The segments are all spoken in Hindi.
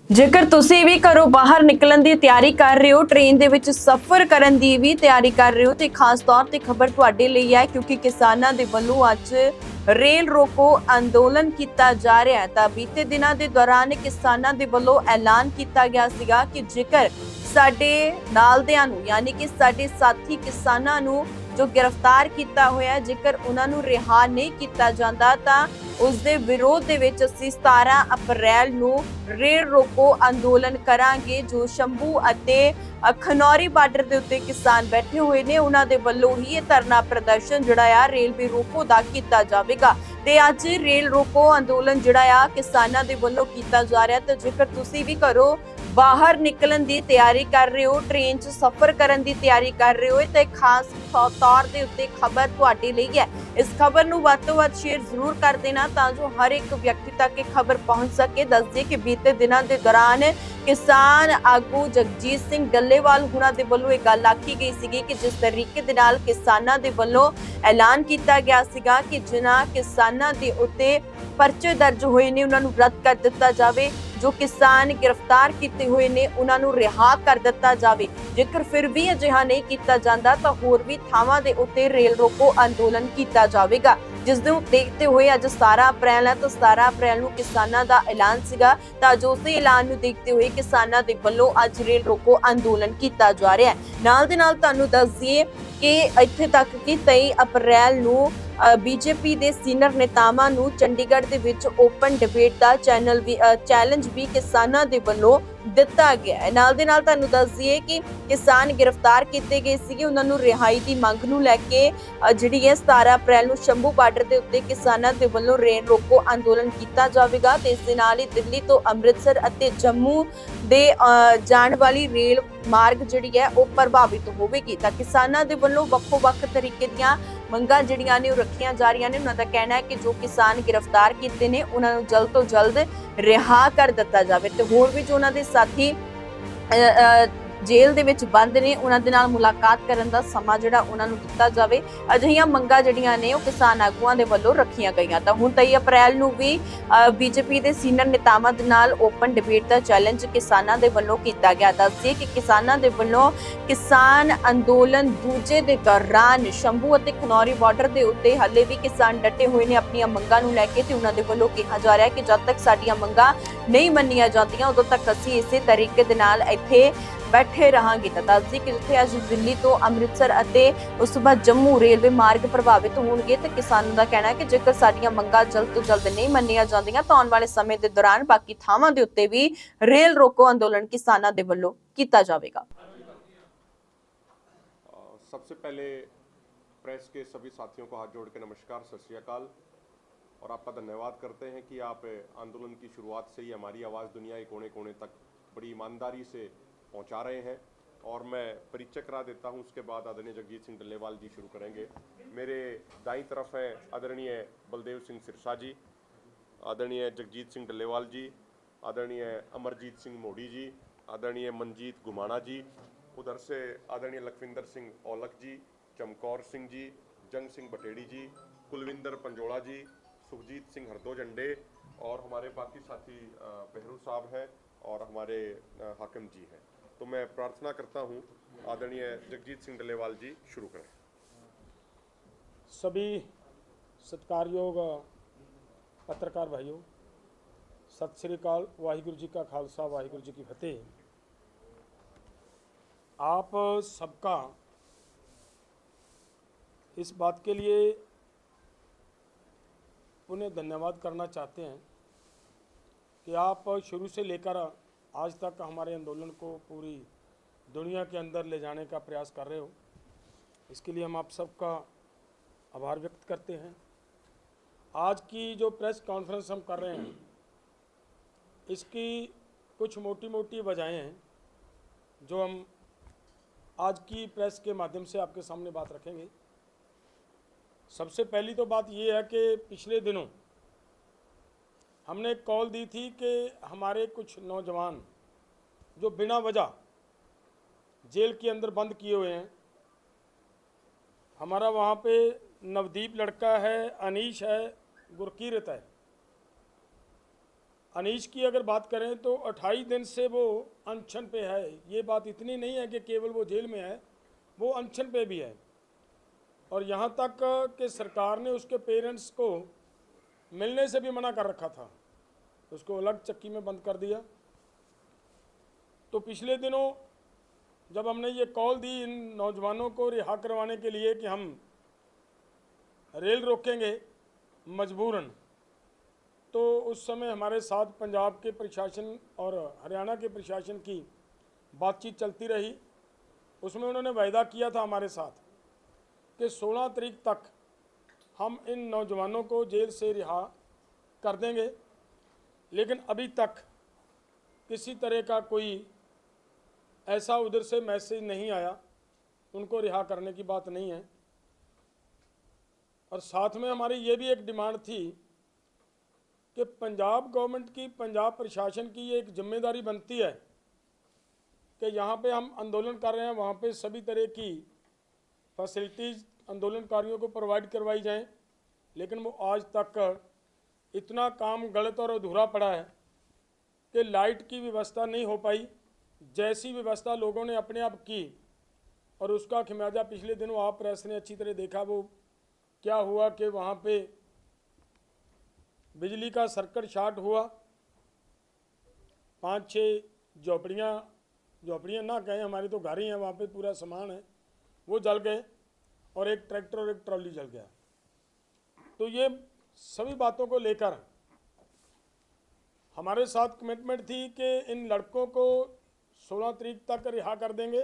ਜੇਕਰ ਤੁਸੀਂ ਵੀ ਘਰੋਂ ਬਾਹਰ ਨਿਕਲਣ ਦੀ ਤਿਆਰੀ ਕਰ ਰਹੇ ਹੋ, ਟ੍ਰੇਨ ਦੇ ਵਿੱਚ ਸਫ਼ਰ ਕਰਨ ਦੀ ਵੀ ਤਿਆਰੀ ਕਰ ਰਹੇ ਹੋ ਤੇ ਖਾਸ ਤੌਰ ਤੇ ਖਬਰ ਤੁਹਾਡੇ ਲਈ ਹੈ ਕਿਉਂਕਿ ਕਿਸਾਨਾਂ ਦੇ ਵੱਲੋਂ ਅੱਜ ਰੇਲ ਰੋਕੋ ਅੰਦੋਲਨ ਕੀਤਾ ਜਾ ਰਿਹਾ ਹੈ। ਤਾਂ ਬੀਤੇ ਦਿਨਾਂ ਦੇ ਦੌਰਾਨ ਕਿਸਾਨਾਂ ਦੇ ਵੱਲੋਂ ਐਲਾਨ ਕੀਤਾ ਗਿਆ ਸੀਗਾ ਕਿ ਜੇਕਰ ਸਾਡੇ ਨਾਲਦਿਆਂ ਨੂੰ ਯਾਨੀ ਕਿ ਸਾਡੇ ਸਾਥੀ ਕਿਸਾਨਾਂ ਨੂੰ ਜੋ ਗ੍ਰਿਫਤਾਰ ਕੀਤਾ ਹੋਇਆ, ਜੇਕਰ ਉਹਨਾਂ ਨੂੰ ਰਿਹਾ ਨਹੀਂ ਕੀਤਾ ਜਾਂਦਾ ਤਾਂ ਉਸ ਦੇ ਵਿਰੋਧ ਦੇ ਵਿੱਚ ਅਸੀਂ 17 ਅਪ੍ਰੈਲ ਨੂੰ ਰੇਲ ਰੋਕੋ ਅੰਦੋਲਨ ਕਰਾਂਗੇ। ਜੋ ਸ਼ੰਭੂ ਅਤੇ ਖਨੌਰੀ ਬਾਰਡਰ ਦੇ ਉੱਤੇ ਕਿਸਾਨ ਬੈਠੇ ਹੋਏ ਨੇ, ਉਹਨਾਂ ਦੇ ਵੱਲੋਂ ਹੀ ਇਹ ਧਰਨਾ ਪ੍ਰਦਰਸ਼ਨ ਜਿਹੜਾ ਆ ਰੇਲਵੇ ਰੋਕੋ ਦਾ ਕੀਤਾ ਜਾਵੇਗਾ। ਤੇ ਅੱਜ ਰੇਲ ਰੋਕੋ ਅੰਦੋਲਨ ਜਿਹੜਾ ਆ ਕਿਸਾਨਾਂ ਦੇ ਵੱਲੋਂ ਕੀਤਾ ਜਾ ਰਿਹਾ। ਤੇ ਜੇਕਰ ਤੁਸੀਂ ਵੀ ਘਰੋਂ ਬਾਹਰ ਨਿਕਲਣ ਦੀ ਤਿਆਰੀ ਕਰ ਰਹੇ ਹੋ, ਟ੍ਰੇਨ 'ਚ ਸਫ਼ਰ ਕਰਨ ਦੀ ਤਿਆਰੀ ਕਰ ਰਹੇ ਹੋ ਤੇ ਖਾਸ ਤੌਰ ਦੇ ਉੱਤੇ ਖਬਰ ਤੁਹਾਡੇ ਲਈ ਹੈ। ਇਸ ਖਬਰ ਨੂੰ ਵੱਧ ਤੋਂ ਵੱਧ ਸ਼ੇਅਰ ਜ਼ਰੂਰ ਕਰ ਦੇਣਾ ਤਾਂ ਜੋ ਹਰ ਇੱਕ ਵਿਅਕਤੀ ਤੱਕ ਇਹ ਖਬਰ ਪਹੁੰਚ ਸਕੇ। ਦੱਸ ਦਈਏ ਕਿ ਬੀਤੇ ਦਿਨਾਂ ਦੇ ਦੌਰਾਨ ਕਿਸਾਨ ਆਗੂ ਜਗਜੀਤ ਸਿੰਘ ਡੱਲੇਵਾਲ ਹੁਣਾਂ ਦੇ ਵੱਲੋਂ ਇਹ ਗੱਲ ਆਖੀ ਗਈ ਸੀਗੀ ਕਿ ਜਿਸ ਤਰੀਕੇ ਦੇ ਨਾਲ ਕਿਸਾਨਾਂ ਦੇ ਵੱਲੋਂ ਐਲਾਨ ਕੀਤਾ ਗਿਆ ਸੀਗਾ ਕਿ ਜਿਨ੍ਹਾਂ ਕਿਸਾਨਾਂ ਦੇ ਉੱਤੇ ਪਰਚੇ ਦਰਜ ਹੋਏ ਨੇ ਉਹਨਾਂ ਨੂੰ ਰੱਦ ਕਰ ਦਿੱਤਾ ਜਾਵੇ, ਜੋ ਕਿਸਾਨ ਗ੍ਰਿਫਤਾਰ ਕੀਤੇ ਹੋਏ ਨੇ ਉਹਨਾਂ ਨੂੰ ਰਿਹਾ ਕਰ ਦਿੱਤਾ ਜਾਵੇ। ਜੇਕਰ ਫਿਰ ਵੀ ਅਜਿਹਾ ਨਹੀਂ ਕੀਤਾ ਜਾਂਦਾ ਤਾਂ ਹੋਰ ਵੀ ਥਾਵਾਂ ਦੇ ਉੱਤੇ ਰੇਲ ਰੋਕੋ ਅੰਦੋਲਨ ਕੀਤਾ ਜਾਵੇਗਾ। ਜਿਸ ਨੂੰ ਦੇਖਦੇ ਹੋਏ ਅੱਜ 17 ਅਪ੍ਰੈਲ ਹੈ ਤਾਂ 17 ਅਪ੍ਰੈਲ ਨੂੰ ਕਿਸਾਨਾਂ ਦਾ ਐਲਾਨ ਸੀਗਾ ਤਾਂ ਜੋ ਉਸੇ ਐਲਾਨ ਨੂੰ ਦੇਖਦੇ ਹੋਏ ਕਿਸਾਨਾਂ ਦੇ ਵੱਲੋਂ ਅੱਜ ਰੇਲ ਰੋਕੋ ਅੰਦੋਲਨ ਕੀਤਾ ਜਾ ਰਿਹਾ ਹੈ। ਨਾਲ ਦੇ ਨਾਲ ਤੁਹਾਨੂੰ ਦੱਸ ਦਈਏ ਕਿ ਇੱਥੇ ਤੱਕ ਕਿ 23 ਅਪ੍ਰੈਲ ਨੂੰ ਬੀਜੇਪੀ ਦੇ ਸੀਨੀਅਰ ਨੇਤਾਵਾਂ ਨੂੰ ਚੰਡੀਗੜ੍ਹ ਦੇ ਵਿੱਚ ਓਪਨ ਡਿਬੇਟ ਦਾ ਚੈਲੰਜ ਵੀ ਕਿਸਾਨਾਂ ਦੇ ਵੱਲੋਂ ਦਿੱਤਾ ਗਿਆ ਹੈ। ਨਾਲ ਦੇ ਨਾਲ ਤੁਹਾਨੂੰ ਦੱਸ ਦਈਏ ਕਿ ਕਿਸਾਨ ਗ੍ਰਿਫਤਾਰ ਕੀਤੇ ਗਏ ਸੀਗੇ, ਉਹਨਾਂ ਨੂੰ ਰਿਹਾਈ ਦੀ ਮੰਗ ਨੂੰ ਲੈ ਕੇ ਜਿਹੜੀ ਹੈ 17 ਅਪ੍ਰੈਲ ਨੂੰ ਸ਼ੰਭੂ ਬਾਰਡਰ ਦੇ ਉੱਤੇ ਕਿਸਾਨਾਂ ਦੇ ਵੱਲੋਂ ਰੇਲ ਰੋਕੋ ਅੰਦੋਲਨ ਕੀਤਾ ਜਾਵੇਗਾ ਤੇ ਇਸ ਦੇ ਨਾਲ ਹੀ ਦਿੱਲੀ ਤੋਂ ਅੰਮ੍ਰਿਤਸਰ ਅਤੇ ਜੰਮੂ ਦੇ ਜਾਣ ਵਾਲੀ ਰੇਲ ਮਾਰਗ ਜਿਹੜੀ ਹੈ ਉਹ ਪ੍ਰਭਾਵਿਤ ਹੋਵੇਗੀ। ਤਾਂ ਕਿਸਾਨਾਂ ਦੇ ਵੱਲੋਂ ਵੱਖੋ-ਵੱਖ ਤਰੀਕੇ ਦੀਆਂ ਮੰਗਾਂ ਜਿਹੜੀਆਂ ਨੇ ਉਹ ਰੱਖੀਆਂ ਜਾ ਰਹੀਆਂ ਨੇ। ਉਹਨਾਂ ਦਾ ਕਹਿਣਾ ਹੈ ਕਿ ਜੋ ਕਿਸਾਨ ਗ੍ਰਿਫਤਾਰ ਕੀਤੇ ਨੇ ਉਹਨਾਂ ਨੂੰ ਜਲਦ ਤੋਂ ਜਲਦ ਰਿਹਾ ਕਰ ਦਿੱਤਾ ਜਾਵੇ ਤੇ ਹੋਰ ਵੀ ਜੋ ਉਹਨਾਂ ਦੇ ਸਾਥੀ ਜੇਲ੍ਹ ਦੇ ਵਿੱਚ ਬੰਦ ਨੇ ਉਹਨਾਂ ਦੇ ਨਾਲ ਮੁਲਾਕਾਤ ਕਰਨ ਦਾ ਸਮਾਂ ਜਿਹੜਾ ਉਹਨਾਂ ਨੂੰ ਦਿੱਤਾ ਜਾਵੇ। ਅਜਿਹੀਆਂ ਮੰਗਾਂ ਜਿਹੜੀਆਂ ਨੇ ਉਹ ਕਿਸਾਨ ਆਗੂਆਂ ਦੇ ਵੱਲੋਂ ਰੱਖੀਆਂ ਗਈਆਂ। ਤਾਂ ਹੁਣ 23 ਅਪ੍ਰੈਲ ਨੂੰ ਵੀ ਬੀਜੇਪੀ ਦੇ ਸੀਨੀਅਰ ਨੇਤਾਵਾਂ ਦੇ ਨਾਲ ਓਪਨ ਡਿਬੇਟ ਦਾ ਚੈਲੰਜ ਕਿਸਾਨਾਂ ਦੇ ਵੱਲੋਂ ਕੀਤਾ ਗਿਆ। ਦੱਸਦੇ ਕਿ ਕਿਸਾਨਾਂ ਦੇ ਵੱਲੋਂ ਕਿਸਾਨ ਅੰਦੋਲਨ ਦੂਜੇ ਦੇ ਦੌਰਾਨ ਸ਼ੰਭੂ ਅਤੇ ਖਨੌਰੀ ਬਾਰਡਰ ਦੇ ਉੱਤੇ ਹਾਲੇ ਵੀ ਕਿਸਾਨ ਡਟੇ ਹੋਏ ਨੇ ਆਪਣੀਆਂ ਮੰਗਾਂ ਨੂੰ ਲੈ ਕੇ ਤੇ ਉਹਨਾਂ ਦੇ ਵੱਲੋਂ ਕਿਹਾ ਜਾ ਰਿਹਾ ਕਿ ਜਦ ਤੱਕ ਸਾਡੀਆਂ ਮੰਗਾਂ ਨਹੀਂ ਮੰਨੀਆਂ ਜਾਂਦੀਆਂ ਉਦੋਂ ਤੱਕ ਅਸੀਂ ਇਸੇ ਤਰੀਕੇ ਦੇ ਨਾਲ ਇੱਥੇ ਬੈਠੇ ਰਹਾਂਗੇ। ਤਾਂ ਦੱਸਦੀ ਕਿ ਜਿੱਥੇ ਅੱਜ ਦਿੱਲੀ ਤੋਂ ਅੰਮ੍ਰਿਤਸਰ ਅਤੇ ਉਸ ਤੋਂ ਬਾਅਦ ਜੰਮੂ ਰੇਲਵੇ ਮਾਰਗ ਪ੍ਰਭਾਵਿਤ ਹੋਣਗੇ ਤੇ ਕਿਸਾਨਾਂ ਦਾ ਕਹਿਣਾ ਹੈ ਕਿ ਜੇਕਰ ਸਾਡੀਆਂ ਮੰਗਾਂ ਜਲਦ ਤੋਂ ਜਲਦ ਨਹੀਂ ਮੰਨੀਆਂ ਜਾਂਦੀਆਂ ਤਾਂ ਆਉਣ ਵਾਲੇ ਸਮੇਂ ਦੇ ਦੌਰਾਨ ਬਾਕੀ ਥਾਵਾਂ ਦੇ ਉੱਤੇ ਵੀ ਰੇਲ ਰੋਕੋ ਅੰਦੋਲਨ ਕਿਸਾਨਾਂ ਦੇ ਵੱਲੋਂ ਕੀਤਾ ਜਾਵੇਗਾ। सबसे पहले प्रेस के सभी साथियों को हाथ जोड़ के नमस्कार, सत श्री अकाल और आपका धन्यवाद करते हैं कि आप आंदोलन की शुरुआत से ही हमारी आवाज़ दुनिया के कोने कोने तक बड़ी ईमानदारी से पहुंचा रहे हैं। और मैं परिचय करा देता हूं, उसके बाद आदरणीय जगजीत सिंह डल्लेवाल जी शुरू करेंगे। मेरे दाईं तरफ हैं आदरणीय बलदेव सिंह सिरसा जी, आदरणीय जगजीत सिंह डल्लेवाल जी, आदरणीय अमरजीत सिंह मोड़ी जी, आदरणीय मनजीत गुमाना जी, उधर से आदरणीय लखविंदर सिंह औलख जी, चमकौर सिंह जी, जंग सिंह बटेड़ी जी, कुलविंदर पंजोड़ा जी, सुखजीत सिंह हरदो-झंडे और हमारे बाकी साथी बहरू साहब हैं और हमारे हाकिम जी हैं। तो मैं प्रार्थना करता हूं आदरणीय जगजीत सिंह डल्लेवाल जी शुरू करें। सभी सत्कारयोग पत्रकार भाइयों, सत श्री अकाल, वाहिगुरु जी का खालसा वाहिगुरु जी की फतेह। आप सबका इस बात के लिए उन्हें धन्यवाद करना चाहते हैं कि आप शुरू से लेकर आज तक हमारे आंदोलन को पूरी दुनिया के अंदर ले जाने का प्रयास कर रहे हो। इसके लिए हम आप सबका आभार व्यक्त करते हैं। आज की जो प्रेस कॉन्फ्रेंस हम कर रहे हैं, इसकी कुछ मोटी मोटी वजहें हैं जो हम आज की प्रेस के माध्यम से आपके सामने बात रखेंगे। सबसे पहली तो बात ये है कि पिछले दिनों हमने एक कॉल दी थी कि हमारे कुछ नौजवान जो बिना वजह जेल के अंदर बंद किए हुए हैं, हमारा वहाँ पे नवदीप लड़का है, अनीश है, गुरकीरत है, अनीश की अगर बात करें तो 28 दिन से वो अनशन पे है। ये बात इतनी नहीं है कि केवल वो जेल में है, वो अनशन पे भी है। और यहाँ तक कि सरकार ने उसके पेरेंट्स को मिलने से भी मना कर रखा था, उसको अलग चक्की में बंद कर दिया। तो पिछले दिनों जब हमने ये कॉल दी इन नौजवानों को रिहा करवाने के लिए कि हम रेल रोकेंगे मजबूरन, तो उस समय हमारे साथ पंजाब के प्रशासन और हरियाणा के प्रशासन की बातचीत चलती रही। उसमें उन्होंने वायदा किया था हमारे साथ कि 16 तारीख तक हम इन नौजवानों को जेल से रिहा कर देंगे, लेकिन अभी तक किसी तरह का कोई ऐसा उधर से मैसेज नहीं आया, उनको रिहा करने की बात नहीं है। और साथ में हमारी ये भी एक डिमांड थी कि पंजाब गवर्नमेंट की, पंजाब प्रशासन की ये एक जिम्मेदारी बनती है कि यहाँ पे हम आंदोलन कर रहे हैं, वहाँ पे सभी तरह की फैसिलिटीज़ आंदोलनकारियों को प्रोवाइड करवाई जाएं, लेकिन वो आज तक इतना काम गलत और अधूरा पड़ा है कि लाइट की व्यवस्था नहीं हो पाई। जैसी व्यवस्था लोगों ने अपने आप की और उसका खमियाजा पिछले दिनों आप प्रेस ने अच्छी तरह देखा, वो क्या हुआ कि वहाँ पे बिजली का सर्किट शॉर्ट हुआ, 5-6 झोपड़ियाँ ना कहें, हमारी तो घर ही हैं, वहाँ पे पूरा सामान है, वो जल गए और एक ट्रैक्टर और एक ट्रॉली जल गया। तो ये सभी बातों को लेकर हमारे साथ कमिटमेंट थी कि इन लड़कों को 16 तारीख तक रिहा कर देंगे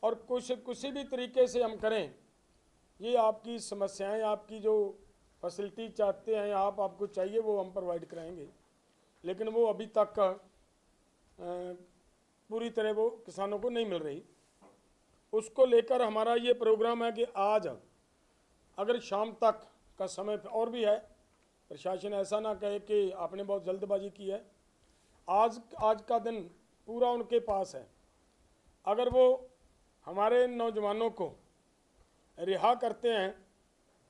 और किसी भी तरीके से हम करें, ये आपकी समस्याएं, आपकी जो फैसिलिटी चाहते हैं आपको चाहिए वो हम प्रोवाइड कराएंगे, लेकिन वो अभी तक पूरी तरह वो किसानों को नहीं मिल रही। उसको लेकर हमारा ये प्रोग्राम है कि आज अगर शाम तक का समय और भी है, प्रशासन ऐसा ना कहे कि आपने बहुत जल्दबाजी की है, आज का दिन पूरा उनके पास है। अगर वो हमारे नौजवानों को रिहा करते हैं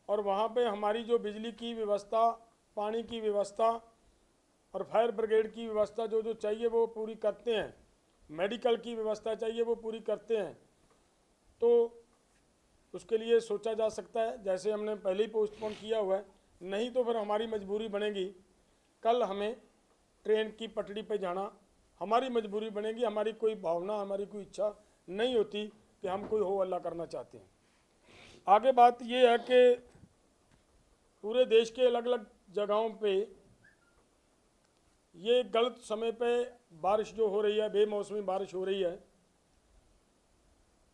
और वहाँ पे हमारी जो बिजली की व्यवस्था, पानी की व्यवस्था और फायर ब्रिगेड की व्यवस्था जो चाहिए वो पूरी करते हैं, मेडिकल की व्यवस्था चाहिए वो पूरी करते हैं, तो उसके लिए सोचा जा सकता है, जैसे हमने पहले ही पोस्टपोन किया हुआ है। नहीं तो फिर हमारी मजबूरी बनेगी, कल हमें ट्रेन की पटड़ी पे जाना हमारी मजबूरी बनेगी। हमारी कोई भावना, हमारी कोई इच्छा नहीं होती कि हम कोई हो अल्लाह करना चाहते हैं। आगे बात ये है कि पूरे देश के अलग अलग जगहों पे ये गलत समय पे बारिश जो हो रही है, बेमौसमी बारिश हो रही है,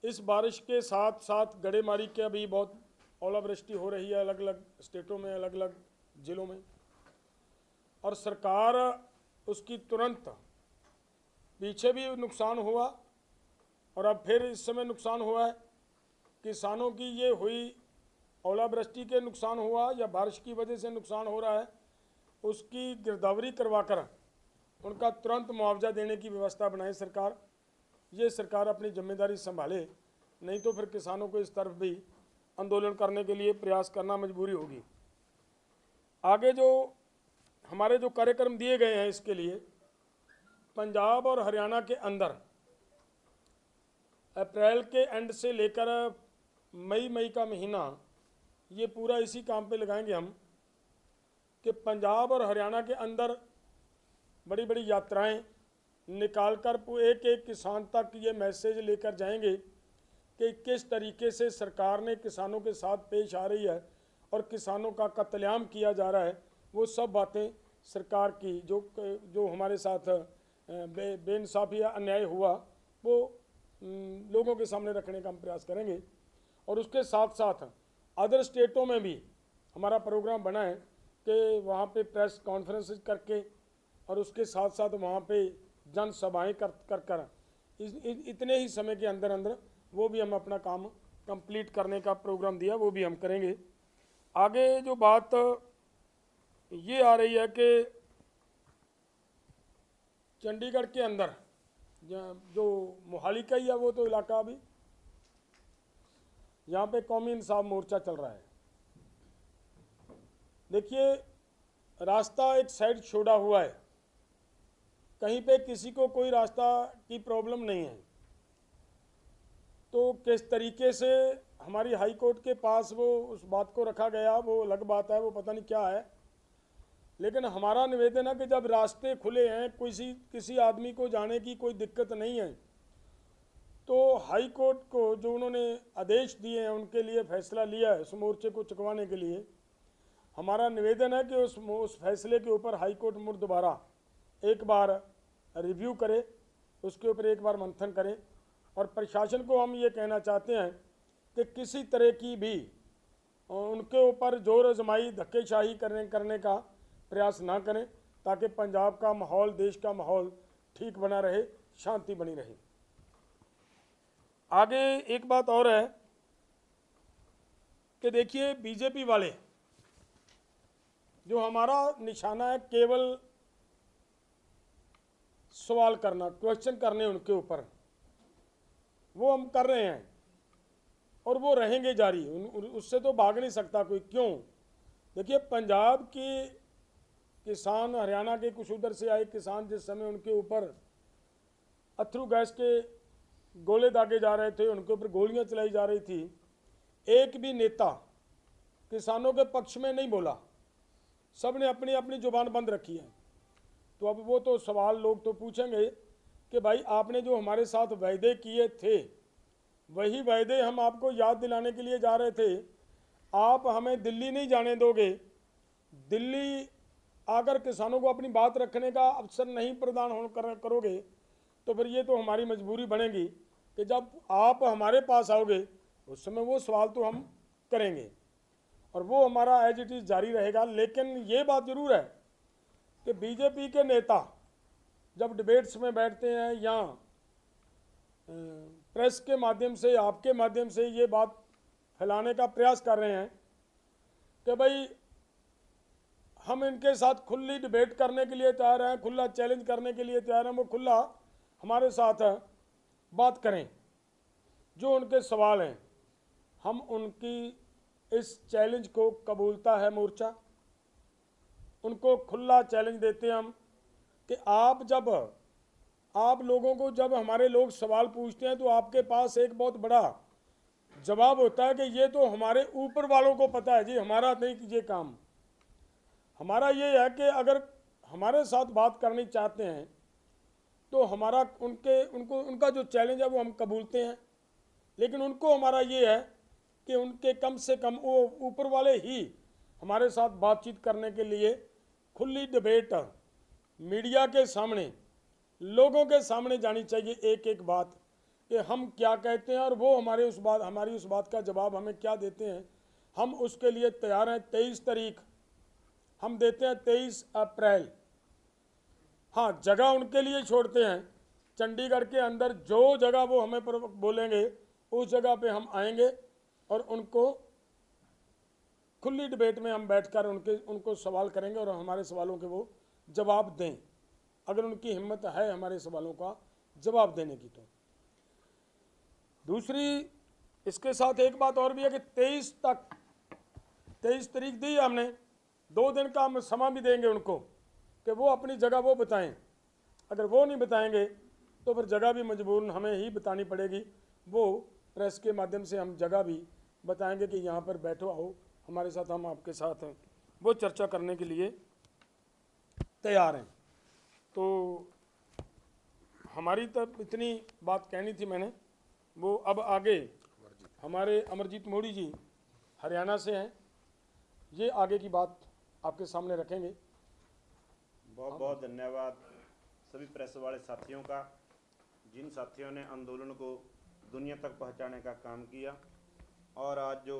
इस बारिश के साथ साथ गड़ेमारी के भी बहुत ओलावृष्टि हो रही है अलग अलग स्टेटों में, अलग अलग ज़िलों में, और सरकार उसकी तुरंत पीछे भी नुकसान हुआ और अब फिर इस समय नुकसान हुआ है। किसानों की ये हुई ओलावृष्टि के नुकसान हुआ या बारिश की वजह से नुकसान हो रहा है, उसकी गिरदावरी करवाकर उनका तुरंत मुआवजा देने की व्यवस्था बनाए सरकार। ये सरकार अपनी जिम्मेदारी संभाले, नहीं तो फिर किसानों को इस तरफ भी आंदोलन करने के लिए प्रयास करना मजबूरी होगी। आगे जो हमारे जो कार्यक्रम दिए गए हैं, इसके लिए पंजाब और हरियाणा के अंदर अप्रैल के एंड से लेकर मई का महीना ये पूरा इसी काम पे लगाएंगे हम कि पंजाब और हरियाणा के अंदर बड़ी बड़ी यात्राएं निकालकर एक एक किसान तक ये मैसेज लेकर जाएंगे कि किस तरीके से सरकार ने किसानों के साथ पेश आ रही है और किसानों का कत्लेआम किया जा रहा है। वो सब बातें सरकार की जो हमारे साथ बेइंसाफ़ी या अन्याय हुआ वो लोगों के सामने रखने का हम प्रयास करेंगे। और उसके साथ साथ अदर स्टेटों में भी हमारा प्रोग्राम बना है कि वहाँ पे प्रेस कॉन्फ्रेंस करके और उसके साथ साथ वहाँ पे जनसभाएँ कर इतने ही समय के अंदर अंदर वो भी हम अपना काम कंप्लीट करने का प्रोग्राम दिया, वो भी हम करेंगे। आगे जो बात ये आ रही है कि चंडीगढ़ के अंदर जो मोहाली का ही है वो तो इलाका, अभी यहाँ पे कौमी इंसाफ मोर्चा चल रहा है। देखिए, रास्ता एक साइड छोड़ा हुआ है, कहीं पे किसी को कोई रास्ता की प्रॉब्लम नहीं है। तो किस तरीके से हमारी हाई कोर्ट के पास वो उस बात को रखा गया वो अलग बात है, वो पता नहीं क्या है। लेकिन हमारा निवेदन है कि जब रास्ते खुले हैं, किसी आदमी को जाने की कोई दिक्कत नहीं है, तो हाई कोर्ट को जो उन्होंने आदेश दिए हैं उनके लिए फैसला लिया है उस मोर्चे को चुकवाने के लिए, हमारा निवेदन है कि उस फैसले के ऊपर हाई कोर्ट मुड़ दोबारा एक बार रिव्यू करे, उसके ऊपर एक बार मंथन करे। और प्रशासन को हम ये कहना चाहते हैं कि किसी तरह की भी उनके ऊपर जोर आजमाई धक्केशाही करने का प्रयास ना करें, ताकि पंजाब का माहौल, देश का माहौल ठीक बना रहे, शांति बनी रहे। आगे एक बात और है कि देखिए, बीजेपी वाले जो हमारा निशाना है केवल सवाल करना, क्वेश्चन करने उनके ऊपर, वो हम कर रहे हैं और वो रहेंगे जारी, उससे तो भाग नहीं सकता कोई। क्यों? देखिए, पंजाब के किसान, हरियाणा के कुछ उधर से आए किसान जिस समय उनके ऊपर अथरू गैस के गोले दागे जा रहे थे, उनके ऊपर गोलियां चलाई जा रही थी, एक भी नेता किसानों के पक्ष में नहीं बोला, सब ने अपनी अपनी जुबान बंद रखी है। तो अब वो तो सवाल लोग तो पूछेंगे कि भाई आपने जो हमारे साथ वायदे किए थे वही वायदे हम आपको याद दिलाने के लिए जा रहे थे। आप हमें दिल्ली नहीं जाने दोगे, दिल्ली आकर किसानों को अपनी बात रखने का अवसर नहीं प्रदान करोगे, तो फिर ये तो हमारी मजबूरी बनेगी कि जब आप हमारे पास आओगे उस समय वो सवाल तो हम करेंगे और वो हमारा एज इट इज़ जारी रहेगा। लेकिन ये बात ज़रूर है कि बीजेपी के नेता जब डिबेट्स में बैठते हैं या प्रेस के माध्यम से, आपके माध्यम से ये बात फैलाने का प्रयास कर रहे हैं कि भाई हम इनके साथ खुली डिबेट करने के लिए तैयार हैं, खुला चैलेंज करने के लिए तैयार हैं, वो खुला हमारे साथ बात करें, जो उनके सवाल हैं हम उनकी इस चैलेंज को कबूलता है मोर्चा, उनको खुला चैलेंज देते हैं हम कि आप लोगों को जब हमारे लोग सवाल पूछते हैं तो आपके पास एक बहुत बड़ा जवाब होता है कि ये तो हमारे ऊपर वालों को पता है जी, हमारा नहीं कीजिए काम। हमारा ये है कि अगर हमारे साथ बात करनी चाहते हैं तो हमारा उनका जो चैलेंज है वो हम कबूलते हैं, लेकिन उनको हमारा ये है कि उनके कम से कम वो ऊपर वाले ही हमारे साथ बातचीत करने के लिए खुली डिबेट मीडिया के सामने, लोगों के सामने जानी चाहिए एक एक बात कि हम क्या कहते हैं और वो हमारी उस बात का जवाब हमें क्या देते हैं। हम उसके लिए तैयार हैं। 23 तारीख हम देते हैं, 23 अप्रैल। हाँ, जगह उनके लिए छोड़ते हैं, चंडीगढ़ के अंदर जो जगह वो हमें बोलेंगे उस जगह पे हम आएंगे और उनको खुली डिबेट में हम बैठकर उनको सवाल करेंगे और हमारे सवालों के वो जवाब दें, अगर उनकी हिम्मत है हमारे सवालों का जवाब देने की। तो दूसरी इसके साथ एक बात और भी है कि 23 तारीख दी है हमने, 2 दिन का हम समय भी देंगे उनको कि वो अपनी जगह वो बताएं। अगर वो नहीं बताएंगे तो फिर जगह भी मजबूरन हमें ही बतानी पड़ेगी। वो प्रेस के माध्यम से हम जगह भी बताएंगे कि यहाँ पर बैठो, आओ हमारे साथ, हम आपके साथ हैं, वो चर्चा करने के लिए तैयार हैं। तो हमारी तब इतनी बात कहनी थी मैंने। वो अब आगे हमारे अमरजीत मोदी जी हरियाणा से हैं, ये आगे की बात आपके सामने रखेंगे। बहुत बहुत धन्यवाद सभी प्रेस वाले साथियों का, जिन साथियों ने आंदोलन को दुनिया तक पहुंचाने का काम किया। और आज जो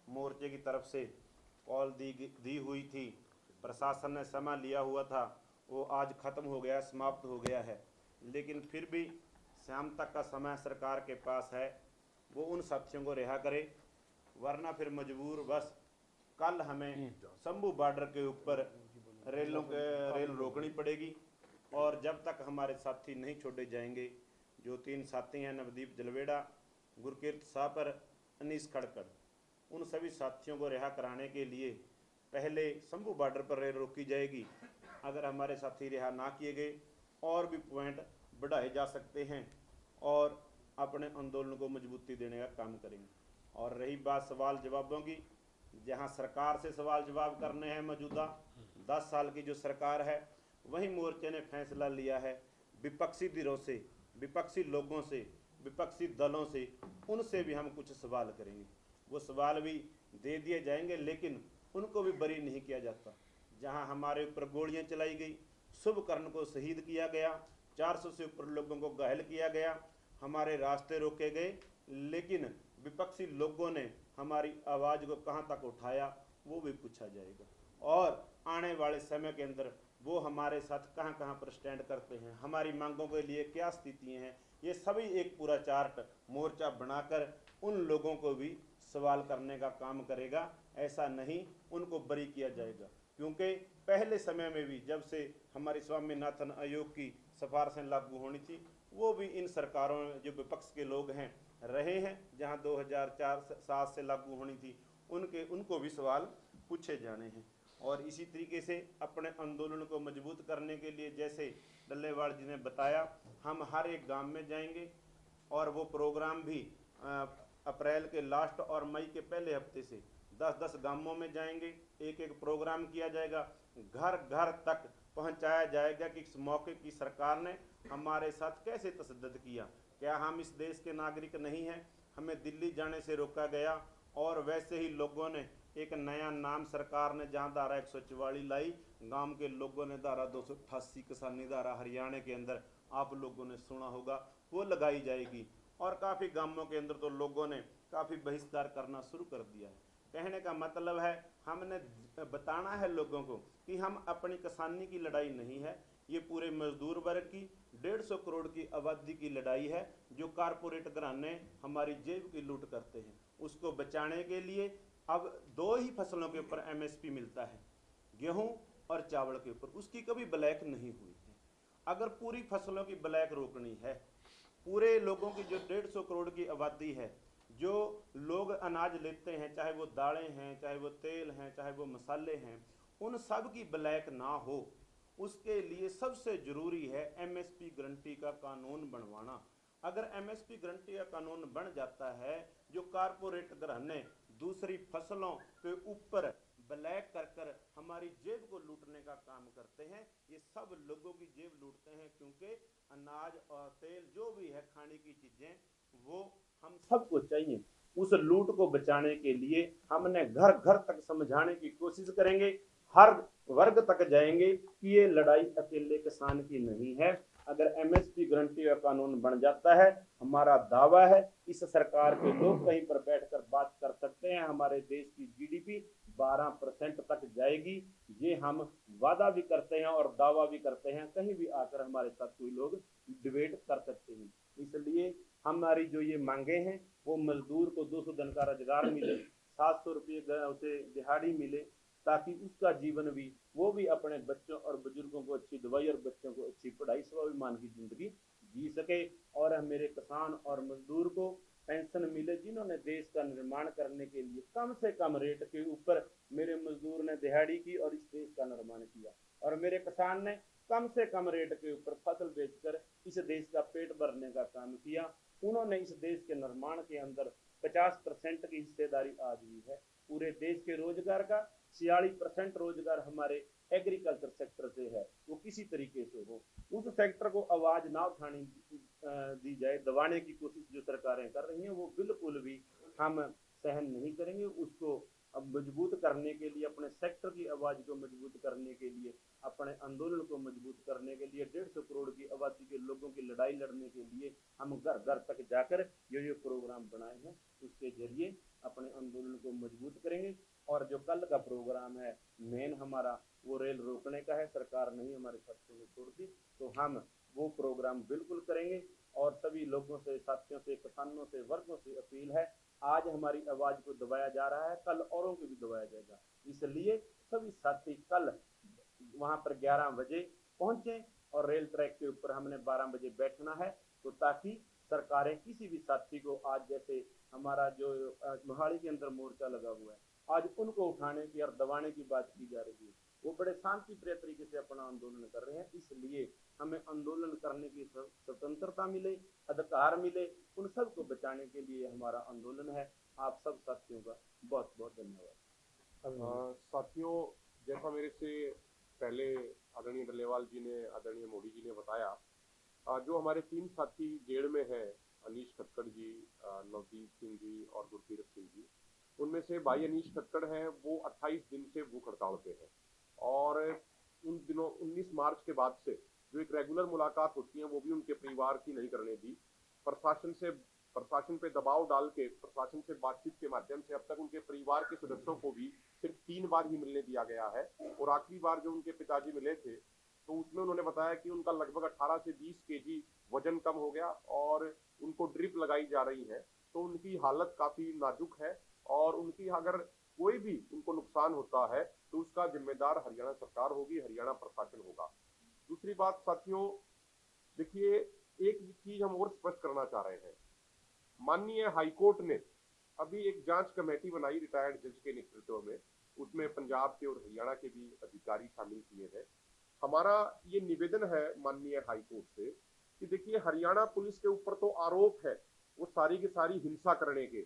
मोर्चे की तरफ से कॉल दी हुई थी, प्रशासन ने समय लिया हुआ था, वो आज ख़त्म हो गया, समाप्त हो गया है। लेकिन फिर भी शाम तक का समय सरकार के पास है, वो उन साथियों को रिहा करे, वरना फिर मजबूर बस कल हमें शंभू बॉर्डर के ऊपर रेल रोकनी पड़ेगी। और जब तक हमारे साथी नहीं छोड़े जाएंगे, जो 3 साथी हैं, नवदीप जलवेड़ा, गुरकीरत सापर, अनीस खड़कड़, उन सभी साथियों को रिहा कराने के लिए पहले शंभू बॉर्डर पर रेल रोकी जाएगी। अगर हमारे साथी रिहा ना किए गए और भी पॉइंट बढ़ाए जा सकते हैं और अपने आंदोलन को मजबूती देने का काम करेंगे। और रही बात सवाल जवाबों की, जहां सरकार से सवाल जवाब करने हैं, मौजूदा 10 साल की जो सरकार है, वहीं मोर्चे ने फैसला लिया है विपक्षी धिरों से, विपक्षी लोगों से, विपक्षी दलों से, उनसे भी हम कुछ सवाल करेंगे। वो सवाल भी दे दिए जाएंगे, लेकिन उनको भी बरी नहीं किया जाता। जहां हमारे ऊपर गोलियां चलाई गई, शुभकर्ण को शहीद किया गया, 400 से ऊपर लोगों को घायल किया गया, हमारे रास्ते रोके गए, लेकिन विपक्षी लोगों ने हमारी आवाज़ को कहां तक उठाया वो भी पूछा जाएगा। और आने वाले समय के अंदर वो हमारे साथ कहां कहां पर स्टैंड करते हैं, हमारी मांगों के लिए क्या स्थितियां हैं, ये सभी एक पूरा चार्ट मोर्चा बनाकर उन लोगों को भी सवाल करने का काम करेगा। ऐसा नहीं उनको बरी किया जाएगा, क्योंकि पहले समय में भी जब से हमारी स्वामीनाथन आयोग की सिफारिशें लागू होनी थी, वो भी इन सरकारों में जो विपक्ष के लोग हैं रहे हैं, जहां 2004-7 से लागू होनी थी, उनको भी सवाल पूछे जाने हैं। और इसी तरीके से अपने आंदोलन को मजबूत करने के लिए, जैसे डल्लेवाल जी ने बताया, हम हर एक गांव में जाएंगे और वो प्रोग्राम भी अप्रैल के लास्ट और मई के पहले हफ्ते से 10-10 गांवों में जाएंगे, एक एक प्रोग्राम किया जाएगा, घर घर तक पहुंचाया जाएगा कि इस मौके की सरकार ने हमारे साथ कैसे तशद्दुद किया। क्या हम इस देश के नागरिक नहीं हैं? हमें दिल्ली जाने से रोका गया, और वैसे ही लोगों ने एक नया नाम सरकार ने जहां धारा 144 लाई, गांव के लोगों ने धारा 288 किसानी धारा हरियाणा के अंदर आप लोगों ने सुना होगा, वो लगाई जाएगी। और काफ़ी गांवों के अंदर तो लोगों ने काफ़ी बहिष्कार करना शुरू कर दिया है। कहने का मतलब है, हमने बताना है लोगों को कि हम अपनी किसानी की लड़ाई नहीं है, ये पूरे मजदूर वर्ग की 150 करोड़ की आबादी की लड़ाई है, जो कारपोरेट घराने हमारी जेब की लूट करते हैं। उसको बचाने के लिए अब 2 ही फसलों के ऊपर MSP मिलता है, गेहूं और चावल के ऊपर, उसकी कभी ब्लैक नहीं हुई है। अगर पूरी फसलों की ब्लैक रोकनी है, पूरे लोगों की जो 150 करोड़ की आबादी है, जो लोग अनाज लेते हैं, चाहे वो दालें हैं, चाहे वो तेल हैं, चाहे वो मसाले हैं, उन सब की ब्लैक ना हो, उसके लिए सबसे ज़रूरी है MSP गारंटी का कानून बनवाना। अगर MSP गारंटी का कानून बन जाता है, जो कारपोरेट घराने दूसरी फसलों के ऊपर ब्लैक कर हमारी जेब को लूटने का काम करते हैं, ये सब लोगों की जेब लूटते हैं, क्योंकि अनाज और तेल जो भी है खाने की चीजें, वो हम सबको चाहिए। उस लूट को बचाने के लिए हमने घर घर तक समझाने की कोशिश करेंगे, हर वर्ग तक जाएंगे कि ये लड़ाई अकेले किसान की नहीं है। अगर MSP गारंटी का कानून बन जाता है, हमारा दावा है इस सरकार के लोग कहीं पर बैठकर बात कर सकते हैं, हमारे देश की GDP 12% तक जाएगी। ये हम वादा भी करते हैं और दावा भी करते हैं, कहीं भी आकर हमारे साथ कोई लोग डिबेट कर सकते हैं। इसलिए हमारी जो ये मांगे हैं, वो मजदूर को 200 दिन का रोजगार मिले, 700 रुपये उसे दिहाड़ी मिले, ताकि उसका जीवन भी, वो भी अपने बच्चों और बुजुर्गों को अच्छी दवाई और बच्चों को अच्छी पढ़ाई, स्वाभिमान की जिंदगी जी सके। और मेरे किसान और मजदूर को पेंशन मिले, जिन्होंने देश का निर्माण करने के लिए कम से कम रेट के ऊपर मेरे मजदूर ने दिहाड़ी की और इस देश का निर्माण किया, और मेरे किसान ने कम से कम रेट के ऊपर फसल बेचकर इस देश का पेट भरने का काम किया। उन्होंने इस देश के निर्माण के अंदर 50% की हिस्सेदारी आज भी है। पूरे देश के रोजगार का 46% रोजगार हमारे एग्रीकल्चर सेक्टर से है, वो किसी तरीके से हो, उस सेक्टर को आवाज ना उठानी दी जाए, दबाने की कोशिश जो सरकारें कर रही हैं, वो बिल्कुल भी हम सहन नहीं करेंगे। उसको अब मजबूत करने के लिए, अपने सेक्टर की आवाज को मजबूत करने के लिए, अपने आंदोलन को मजबूत करने के लिए, 150 करोड़ की आबादी के लोगों की लड़ाई लड़ने के लिए हम घर घर तक जाकर ये प्रोग्राम बनाए हैं, उसके जरिए अपने आंदोलन को मजबूत करेंगे। और जो कल का प्रोग्राम है मेन हमारा, वो रेल रोकने का है, सरकार नहीं हमारे साथियों ने छोड़ दी, तो हम वो प्रोग्राम बिल्कुल करेंगे। और सभी लोगों से, साथियों से, किसानों से, वर्गों से अपील है, आज हमारी आवाज को दबाया जा रहा है, कल औरों को भी दबाया जाएगा। इसलिए सभी साथी कल वहां पर 11 बजे पहुंचे, और रेल ट्रैक के ऊपर हमने 12 बजे बैठना है, तो ताकि सरकारें किसी भी साथी को, आज जैसे हमारा जो मोहाली के अंदर मोर्चा लगा हुआ है, आज उनको उठाने की और दबाने की बात की जा रही है। वो बड़े शांति प्रिय तरीके से अपना आंदोलन कर रहे हैं, इसलिए हमें आंदोलन करने की स्वतंत्रता मिले, अधिकार मिले, उन सबको बचाने के लिए हमारा आंदोलन है। आप सब साथियों का बहुत बहुत धन्यवाद। साथियों, जैसा मेरे से पहले आदरणीय डल्लेवाल जी ने, आदरणीय मोदी जी ने बताया, जो हमारे 3 साथी जेल में हैं, अनीश खक्कड़ जी, नवदीप सिंह जी और गुरकीरत सिंह जी, उनमें से भाई अनीश खक्कड़ हैं, वो 28 दिन से भूख हड़ताल पे हैं और उन दिनों 19 मार्च के बाद से जो एक रेगुलर मुलाकात होती है वो भी उनके परिवार की नहीं करने दी। प्रशासन पे दबाव डाल के, प्रशासन से बातचीत के माध्यम से अब तक उनके परिवार के सदस्यों को भी सिर्फ 3 बार ही मिलने दिया गया है और आखिरी बार जो उनके पिताजी मिले थे तो उसमें उन्होंने बताया कि उनका लगभग 18 से 20 केजी वजन कम हो गया और उनको ड्रिप लगाई जा रही है, तो उनकी हालत काफी नाजुक है और उनकी अगर कोई भी उनको नुकसान होता है तो उसका जिम्मेदार हरियाणा सरकार होगी, हरियाणा प्रशासन होगा। दूसरी बात साथियों, देखिए एक चीज हम और स्पष्ट करना चाह रहे हैं। माननीय हाईकोर्ट ने अभी एक जांच कमेटी बनाई रिटायर्ड जज के नेतृत्व में, उसमें पंजाब के और हरियाणा के भी अधिकारी शामिल किए हैं। हमारा ये निवेदन है माननीय हाईकोर्ट से कि देखिए हरियाणा पुलिस के ऊपर तो आरोप है वो सारी की सारी हिंसा करने के।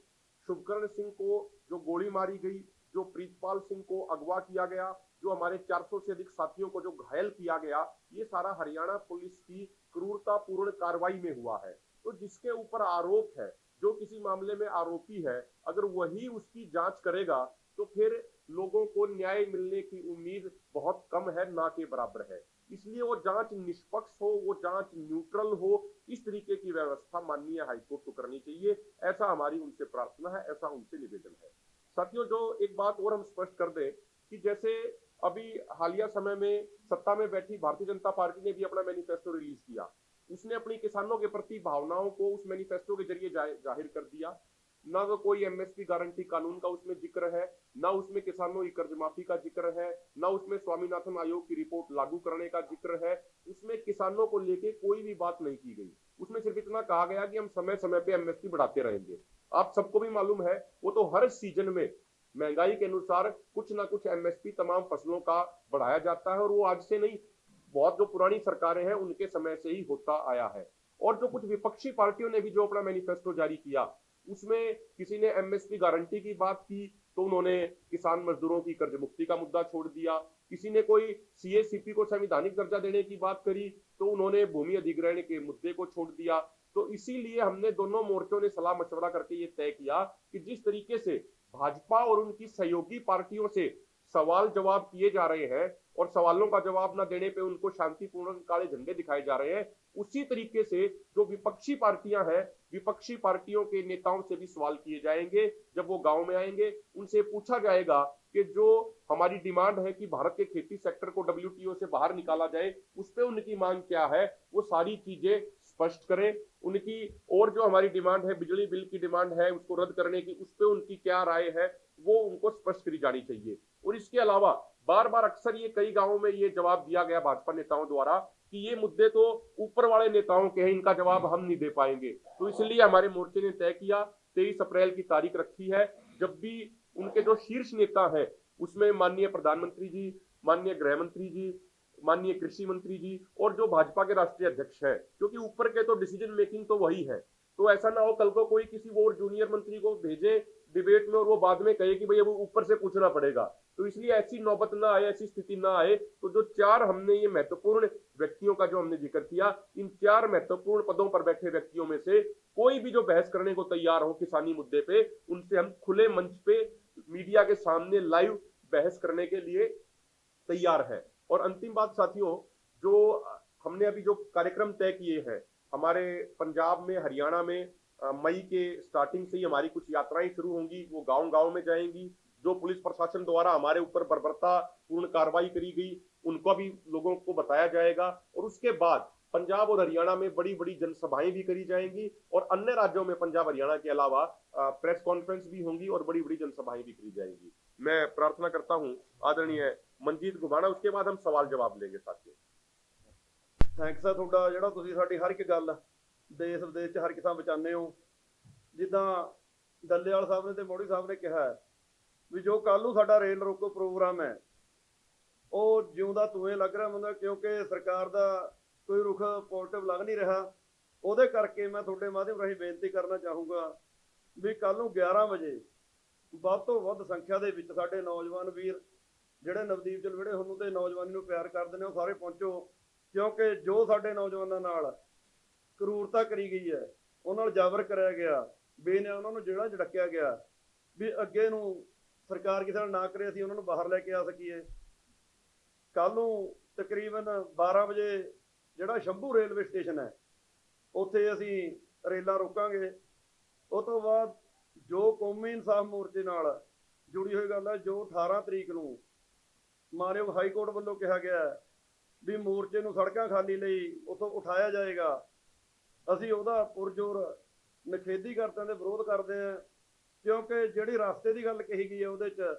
शुभकर्ण सिंह को जो गोली मारी गई, जो प्रीतपाल सिंह को अगवा किया गया, जो हमारे 400 से अधिक साथियों को जो घायल किया गया, ये सारा हरियाणा पुलिस की क्रूरतापूर्ण कार्रवाई में हुआ है। तो जिसके ऊपर आरोप है, जो किसी मामले में आरोपी है, अगर वही उसकी जांच करेगा तो फिर लोगों को न्याय मिलने की उम्मीद बहुत कम है, ना के बराबर है। इसलिए वो जांच निष्पक्ष हो, वो जांच न्यूट्रल हो, इस तरीके की व्यवस्था माननीय हाईकोर्ट को करनी चाहिए। ऐसा हमारी उनसे प्रार्थना है, ऐसा उनसे निवेदन है। साथियों, जो एक बात और हम स्पष्ट कर दें कि जैसे अभी हालिया समय में सत्ता में बैठी भारतीय जनता पार्टी ने भी अपना मैनिफेस्टो रिलीज किया, उसने अपनी किसानों के प्रति भावनाओं को उस मैनिफेस्टो के जरिए जाहिर कर दिया। ना तो कोई एमएसपी गारंटी कानून का उसमें जिक्र है, ना उसमें किसानों की कर्ज माफी का जिक्र है, ना उसमें स्वामीनाथन आयोग की रिपोर्ट लागू करने का जिक्र है। उसमें किसानों को लेके कोई भी बात नहीं की गई। उसमें सिर्फ इतना कहा गया कि हम समय समय पे एमएसपी बढ़ाते रहेंगे। आप सबको भी मालूम है वो तो हर सीजन में महंगाई के अनुसार कुछ ना कुछ एमएसपी तमाम फसलों का बढ़ाया जाता है और वो आज से नहीं, बहुत जो पुरानी सरकारें हैं उनके समय से ही होता आया है। और जो कुछ विपक्षी पार्टियों ने भी जो अपना मैनिफेस्टो जारी किया, उसमें किसी ने एमएसपी गारंटी की बात की तो उन्होंने किसान मजदूरों की कर्ज मुक्ति का मुद्दा छोड़ दिया। किसी ने कोई सीएसीपी को संवैधानिक दर्जा देने की बात करी तो उन्होंने भूमि अधिग्रहण के मुद्दे को छोड़ दिया। तो इसीलिए हमने दोनों मोर्चों ने सलाह मशवरा करके ये तय किया कि जिस तरीके से भाजपा और उनकी सहयोगी पार्टियों से सवाल जवाब किए जा रहे हैं और सवालों का जवाब न देने पे उनको शांतिपूर्ण काले झंडे दिखाए जा रहे हैं, उसी तरीके से जो विपक्षी पार्टियां हैं, विपक्षी पार्टियों के नेताओं से भी सवाल किए जाएंगे। जब वो गांव में आएंगे उनसे पूछा जाएगा कि जो हमारी डिमांड है कि भारत के खेती सेक्टर को डब्ल्यूटीओ से बाहर निकाला जाए, उस पर उनकी मांग क्या है, वो सारी चीजें स्पष्ट करें। उनकी और जो हमारी डिमांड है, बिजली बिल की डिमांड है उसको रद्द करने की, उस पर उनकी क्या राय है, वो उनको स्पष्ट करी जानी चाहिए। और इसके अलावा बार बार अक्सर ये कई गांवों में ये जवाब दिया गया भाजपा नेताओं द्वारा कि ये मुद्दे तो ऊपर वाले नेताओं के हैं, इनका जवाब हम नहीं दे पाएंगे। तो इसलिए हमारे मोर्चे ने तय किया, 23 अप्रैल की तारीख रखी है, जब भी उनके जो शीर्ष नेता है उसमें माननीय प्रधानमंत्री जी, माननीय गृह मंत्री जी, माननीय कृषि मंत्री जी और जो भाजपा के राष्ट्रीय अध्यक्ष है, क्योंकि ऊपर के तो डिसीजन मेकिंग तो वही है। तो ऐसा ना हो कल को कोई किसी और जूनियर मंत्री को भेजे डिबेट में और वो बाद में कहे कि भाई अब ऊपर से पूछना पड़ेगा। तो इसलिए ऐसी नौबत ना आए, ऐसी स्थिति ना आए। तो जो 4 हमने ये महत्वपूर्ण व्यक्तियों का जो हमने जिक्र किया, इन 4 महत्वपूर्ण पदों पर बैठे व्यक्तियों में से कोई भी जो बहस करने को तैयार हो किसानी मुद्दे पे, उनसे हम खुले मंच पे मीडिया के सामने लाइव बहस करने के लिए तैयार है। और अंतिम बात साथियों, जो हमने अभी जो कार्यक्रम तय किए हैं हमारे पंजाब में, हरियाणा में, मई के स्टार्टिंग से ही हमारी कुछ यात्राएं शुरू होंगी, वो गांव-गांव में जाएंगी। जो पुलिस प्रशासन द्वारा हमारे ऊपर बर्बरता पूर्ण कार्रवाई करी गई उनको भी लोगों को बताया जाएगा। और उसके बाद पंजाब और हरियाणा में बड़ी बड़ी जनसभाएं भी करी जाएंगी और अन्य राज्यों में पंजाब हरियाणा के अलावा प्रेस कॉन्फ्रेंस भी होंगी और बड़ी बड़ी जनसभाएं भी करी जाएंगी। मैं प्रार्थना करता हूं आदरणीय मनजीत घुबाना, उसके बाद हम सवाल जवाब लेंगे साथियों। थैंक्स ਆ ਤੁਹਾਡਾ ਜਿਹੜਾ ਤੁਸੀਂ ਸਾਡੀ ਹਰ ਇੱਕ ਗੱਲ ਦੇਸ਼ ਵਿਦੇਸ਼ 'ਚ ਹਰ ਕਿਸਾਨ ਬਚਾਉਂਦੇ ਹੋ। ਜਿੱਦਾਂ ਡੱਲੇਵਾਲ ਸਾਹਿਬ ਨੇ ਤੇ ਮੋੜੀ ਸਾਹਿਬ ਨੇ ਕਿਹਾ ਵੀ ਜੋ ਕੱਲ੍ਹ ਨੂੰ ਸਾਡਾ ਰੇਲ ਰੋਕੋ ਪ੍ਰੋਗਰਾਮ ਹੈ ਉਹ ਜਿਉਂਦਾ ਧੂਏ ਲੱਗ ਰਿਹਾ ਹੁੰਦਾ, ਕਿਉਂਕਿ ਸਰਕਾਰ ਦਾ ਕੋਈ ਰੁਖ ਪੋਜ਼ਿਟਿਵ ਲੱਗ ਨਹੀਂ ਰਿਹਾ। ਉਹਦੇ ਕਰਕੇ ਮੈਂ ਤੁਹਾਡੇ ਮਾਧਿਅਮ ਰਾਹੀਂ ਬੇਨਤੀ ਕਰਨਾ ਚਾਹੂੰਗਾ ਵੀ ਕੱਲ੍ਹ ਨੂੰ 11 ਵਜੇ ਵੱਧ ਤੋਂ ਵੱਧ ਸੰਖਿਆ ਦੇ ਵਿੱਚ ਸਾਡੇ ਨੌਜਵਾਨ ਵੀਰ ਜਿਹੜੇ ਨਵਦੀਪ ਜਲਵੇੜੇ ਹੁਣ ਤੇ ਨੌਜਵਾਨੀ ਨੂੰ ਪਿਆਰ ਕਰਦੇ ਨੇ ਉਹ ਸਾਰੇ ਪਹੁੰਚੋ, ਕਿਉਂਕਿ ਜੋ ਸਾਡੇ ਨੌਜਵਾਨਾਂ ਨਾਲ ਕਰੂਰਤਾ ਕਰੀ ਗਈ ਹੈ, ਉਹਨਾਂ ਨਾਲ ਜਾਬਰ ਕਰਿਆ ਗਿਆ, ਬੇਨਿਆ ਉਹਨਾਂ ਨੂੰ ਜੇਲ੍ਹਾਂ 'ਚ ਡੱਕਿਆ ਗਿਆ, ਵੀ ਅੱਗੇ ਨੂੰ ਸਰਕਾਰ ਕਿਸੇ ਨਾਲ ਨਾ ਕਰੇ, ਅਸੀਂ ਉਹਨਾਂ ਨੂੰ ਬਾਹਰ ਲੈ ਕੇ ਆ ਸਕੀਏ। ਕੱਲ੍ਹ ਨੂੰ ਤਕਰੀਬਨ 12 ਵਜੇ ਜਿਹੜਾ ਸ਼ੰਭੂ ਰੇਲਵੇ ਸਟੇਸ਼ਨ ਹੈ ਉੱਥੇ ਅਸੀਂ ਰੇਲਾਂ ਰੋਕਾਂਗੇ। ਉਹ ਤੋਂ ਬਾਅਦ ਜੋ ਕੌਮੀ ਇਨਸਾਫ ਮੋਰਚੇ ਨਾਲ ਜੁੜੀ ਹੋਈ ਗੱਲ ਹੈ, ਜੋ 18 ਤਰੀਕ ਨੂੰ ਮਾਨਯੋਗ ਹਾਈ ਕੋਰਟ ਵੱਲੋਂ ਕਿਹਾ ਗਿਆ ਵੀ ਮੋਰਚੇ ਨੂੰ ਸੜਕਾਂ ਖਾਲੀ ਲਈ ਉੱਥੋਂ ਉਠਾਇਆ ਜਾਏਗਾ, ਅਸੀਂ ਉਹਦਾ ਪੁਰਜ਼ੋਰ ਨਿਖੇਧੀ ਕਰਦਿਆਂ ਦੇ ਵਿਰੋਧ ਕਰਦੇ ਹਾਂ, ਕਿਉਂਕਿ ਜਿਹੜੀ ਰਸਤੇ ਦੀ ਗੱਲ ਕਹੀ ਗਈ ਹੈ ਉਹਦੇ 'ਚ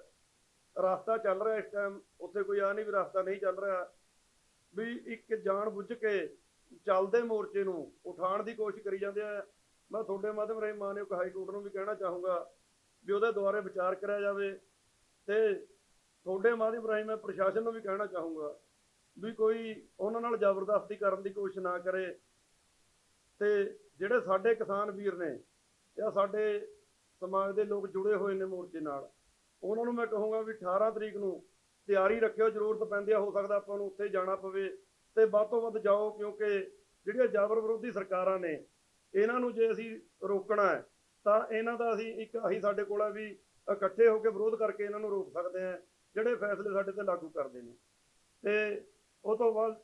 ਰਸਤਾ ਚੱਲ ਰਿਹਾ ਇਸ ਟਾਈਮ, ਉੱਥੇ ਕੋਈ ਆ ਨਹੀਂ ਵੀ ਰਸਤਾ ਨਹੀਂ ਚੱਲ ਰਿਹਾ, ਵੀ ਇੱਕ ਜਾਣ ਬੁੱਝ ਕੇ ਚੱਲਦੇ ਮੋਰਚੇ ਨੂੰ ਉਠਾਉਣ ਦੀ ਕੋਸ਼ਿਸ਼ ਕਰੀ ਜਾਂਦੇ ਆ। ਮੈਂ ਤੁਹਾਡੇ ਮਾਧਿਅਮ ਰਾਹੀਂ ਮਾਨਯੋਗ ਹਾਈ ਕੋਰਟ ਨੂੰ ਵੀ ਕਹਿਣਾ ਚਾਹੂੰਗਾ ਵੀ ਉਹਦੇ ਦੁਆਰੇ ਵਿਚਾਰ ਕਰਿਆ ਜਾਵੇ, ਤੇ ਤੁਹਾਡੇ ਮਾਧਿਅਮ ਰਾਹੀਂ ਮੈਂ ਪ੍ਰਸ਼ਾਸਨ ਨੂੰ ਵੀ ਕਹਿਣਾ ਚਾਹੂੰਗਾ ਵੀ ਕੋਈ ਉਹਨਾਂ ਨਾਲ ਜ਼ਬਰਦਸਤੀ ਕਰਨ ਦੀ ਕੋਸ਼ਿਸ਼ ਨਾ ਕਰੇ। ਤੇ ਜਿਹੜੇ ਸਾਡੇ ਕਿਸਾਨ ਵੀਰ ਨੇ ਜਾਂ ਸਾਡੇ ਸਮਾਜ ਦੇ ਲੋਕ ਜੁੜੇ ਹੋਏ ਨੇ ਮੋਰਚੇ ਨਾਲ, ਉਹਨਾਂ ਨੂੰ ਮੈਂ ਕਹੂੰਗਾ ਵੀ 18 ਤਰੀਕ ਨੂੰ ਤਿਆਰੀ ਰੱਖਿਓ, ਜ਼ਰੂਰਤ ਪੈਂਦੀ ਆ, ਹੋ ਸਕਦਾ ਆਪਾਂ ਨੂੰ ਉੱਥੇ ਜਾਣਾ ਪਵੇ, ਤੇ ਵੱਧ ਤੋਂ ਵੱਧ ਜਾਓ, ਕਿਉਂਕਿ ਜਿਹੜੀਆਂ ਜਾਬਰ ਵਿਰੋਧੀ ਸਰਕਾਰਾਂ ਨੇ ਇਹਨਾਂ ਨੂੰ ਜੇ ਅਸੀਂ ਰੋਕਣਾ ਹੈ ਤਾਂ ਇਹਨਾਂ ਦਾ ਅਸੀਂ ਇੱਕ ਆਹੀ ਸਾਡੇ ਕੋਲ ਆ ਵੀ ਇਕੱਠੇ ਹੋ ਕੇ ਵਿਰੋਧ ਕਰਕੇ ਇਹਨਾਂ ਨੂੰ ਰੋਕ ਸਕਦੇ ਹਾਂ, ਜਿਹੜੇ ਫੈਸਲੇ ਸਾਡੇ ਤੇ ਲਾਗੂ ਕਰਦੇ ਨੇ। ਤੇ ਉਹ ਤੋਂ ਬਾਅਦ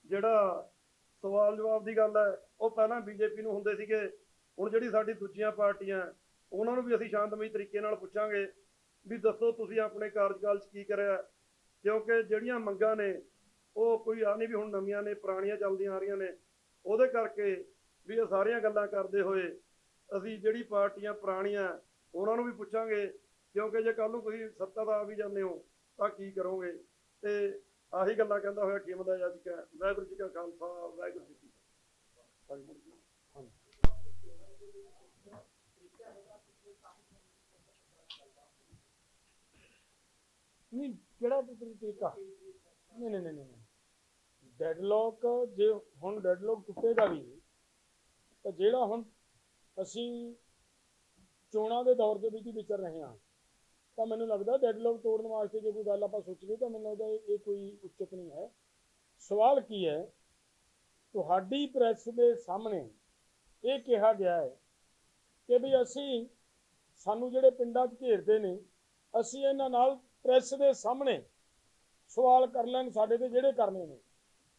ਜਿਹੜਾ ਸਵਾਲ ਜਵਾਬ ਦੀ ਗੱਲ ਹੈ ਉਹ ਪਹਿਲਾਂ ਬੀਜੇਪੀ ਨੂੰ ਹੁੰਦੇ ਸੀਗੇ, ਹੁਣ ਜਿਹੜੀ ਸਾਡੀ ਦੂਜੀਆਂ ਪਾਰਟੀਆਂ ਉਹਨਾਂ ਨੂੰ ਵੀ ਅਸੀਂ ਸ਼ਾਂਤਮਈ ਤਰੀਕੇ ਨਾਲ ਪੁੱਛਾਂਗੇ ਵੀ ਦੱਸੋ ਤੁਸੀਂ ਆਪਣੇ ਕਾਰਜਕਾਲ 'ਚ ਕੀ ਕਰਿਆ, ਕਿਉਂਕਿ ਜਿਹੜੀਆਂ ਮੰਗਾਂ ਨੇ ਉਹ ਕੋਈ ਆ ਨਹੀਂ ਵੀ ਹੁਣ ਨਵੀਆਂ ਨੇ, ਪੁਰਾਣੀਆਂ ਚੱਲਦੀਆਂ ਆ ਰਹੀਆਂ ਨੇ। ਉਹਦੇ ਕਰਕੇ ਵੀ ਇਹ ਸਾਰੀਆਂ ਗੱਲਾਂ ਕਰਦੇ ਹੋਏ ਅਸੀਂ ਜਿਹੜੀ ਪਾਰਟੀਆਂ ਪੁਰਾਣੀਆਂ ਉਹਨਾਂ ਨੂੰ ਵੀ ਪੁੱਛਾਂਗੇ, ਕਿਉਂਕਿ ਜੇ ਕੱਲ੍ਹ ਨੂੰ ਤੁਸੀਂ ਸੱਤਾ ਦਾ ਆ ਵੀ ਜਾਂਦੇ ਹੋ ਤਾਂ ਕੀ ਕਰੋਗੇ। ਤੇ ਆਹੀ ਗੱਲਾਂ ਕਹਿੰਦਾ ਹੋਇਆ ਕੀਮਤ ਹੈ ਅੱਜ ਕਾ। ਵਾਹਿਗੁਰੂ ਜੀ ਕਾ ਖਾਲਸਾ, ਵਾਹਿਗੁਰੂ ਜੀ ਕੀ ਫਤਿਹ। ਨਹੀਂ ਕਿਹੜਾ ਤਰੀਕਾ ਨਹੀਂ ਡੈਡਲੌਕ, ਜੇ ਹੁਣ ਡੈਡਲੌਕ ਟੁੱਟੇਗਾ ਵੀ ਤਾਂ ਜਿਹੜਾ ਹੁਣ ਅਸੀਂ ਚੋਣਾਂ ਦੇ ਦੌਰ ਦੇ ਵਿੱਚ ਹੀ ਵਿਚਰ ਰਹੇ ਹਾਂ, ਤਾਂ ਮੈਨੂੰ ਲੱਗਦਾ ਡੈਡਲੌਕ ਤੋੜਨ ਵਾਸਤੇ ਜੇ ਕੋਈ ਗੱਲ ਆਪਾਂ ਸੋਚੀਏ ਤਾਂ ਮੈਨੂੰ ਲੱਗਦਾ ਇਹ ਕੋਈ ਉਚਿਤ ਨਹੀਂ ਹੈ। ਸਵਾਲ ਕੀ ਹੈ, ਤੁਹਾਡੀ ਪ੍ਰੈਸ ਦੇ ਸਾਹਮਣੇ ਇਹ ਕਿਹਾ ਗਿਆ ਹੈ ਕਿ ਵੀ ਅਸੀਂ ਸਾਨੂੰ ਜਿਹੜੇ ਪਿੰਡਾਂ 'ਚ ਘੇਰਦੇ ਨੇ ਅਸੀਂ ਇਹਨਾਂ ਨਾਲ ਪ੍ਰੈਸ ਦੇ ਸਾਹਮਣੇ ਸਵਾਲ ਕਰ ਲੈਣ, ਸਾਡੇ ਤੇ ਜਿਹੜੇ ਕਰਨੇ ਨੇ